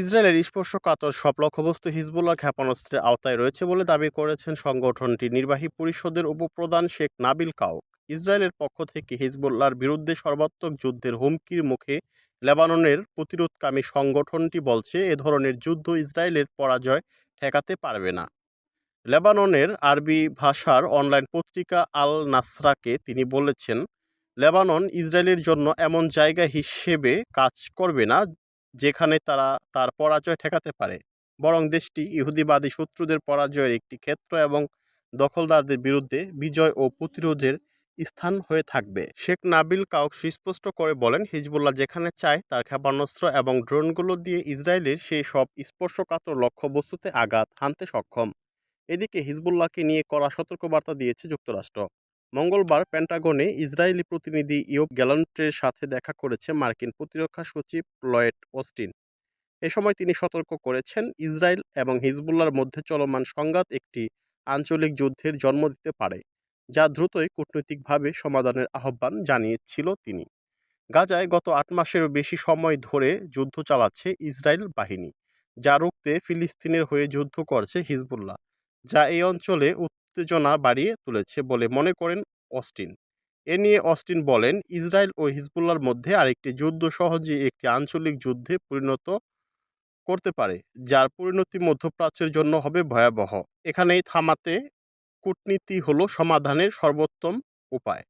ইসরায়েলের স্পর্শকাতর সব লক্ষ্যবস্তু হিজবুল্লাহ ক্ষেপণাস্ত্রের আওতায় রয়েছে বলে দাবি করেছেন সংগঠনটির নির্বাহী পরিষদের উপপ্রধান শেখ নাবিল কাউক। ইসরায়েলের পক্ষ থেকে হিজবুল্লাহর বিরুদ্ধে সর্বাত্মক যুদ্ধের হুমকির মুখে লেবাননের প্রতিরোধকামী সংগঠনটি বলছে, এ ধরনের যুদ্ধ ইসরায়েলের পরাজয় ঠেকাতে পারবে না। লেবাননের আরবি ভাষার অনলাইন পত্রিকা আল নাসরাকে তিনি বলেছেন, লেবানন ইসরায়েলের জন্য এমন জায়গা হিসেবে কাজ করবে না যেখানে তারা তার পরাজয় ঠেকাতে পারে, বরং দেশটি ইহুদিবাদী শত্রুদের পরাজয়ের একটি ক্ষেত্র এবং দখলদারদের বিরুদ্ধে বিজয় ও প্রতিরোধের স্থান হয়ে থাকবে। শেখ নাবিল কাউক সুস্পষ্ট করে বলেন, হিজবুল্লাহ যেখানে চায় তার ক্ষেপণাস্ত্র এবং ড্রোনগুলো দিয়ে ইসরায়েলের সেই সব স্পর্শকাতর লক্ষ্যবস্তুতে আঘাত হানতে সক্ষম। এদিকে হিজবুল্লাহকে নিয়ে কড়া সতর্কবার্তা দিয়েছে যুক্তরাষ্ট্র। মঙ্গলবার পেন্টাগনে ইসরায়েলি প্রতিনিধি ইয়োব গ্যালান্টের সাথে দেখা করেছে মার্কিন প্রতিরক্ষা সচিব লয়েড অস্টিন। এ সময় তিনি সতর্ক করেছেন, ইসরায়েল এবং হিজবুল্লাহর মধ্যে চলমান সংঘাত একটি আঞ্চলিক যুদ্ধের জন্ম দিতে পারে, যা দ্রুতই কূটনৈতিকভাবে সমাধানের আহ্বান জানিয়েছিল তিনি। গাজায় গত ৮ মাসেরও বেশি সময় ধরে যুদ্ধ চালাচ্ছে ইসরায়েল বাহিনী, যা রুখতে ফিলিস্তিনের হয়ে যুদ্ধ করছে হিজবুল্লাহ, যা এই অঞ্চলে উত্তেজনা বাড়িয়ে তুলেছে বলে মনে করেন অস্টিন। এ নিয়ে অস্টিন বলেন, ইসরায়েল ও হিজবুল্লাহর মধ্যে আরেকটি যুদ্ধ সহজেই একটি আঞ্চলিক যুদ্ধে পরিণত করতে পারে, যার পরিণতি মধ্যপ্রাচ্যের জন্য হবে ভয়াবহ। এখানেই থামাতে কূটনীতি হলো সমাধানের সর্বোত্তম উপায়।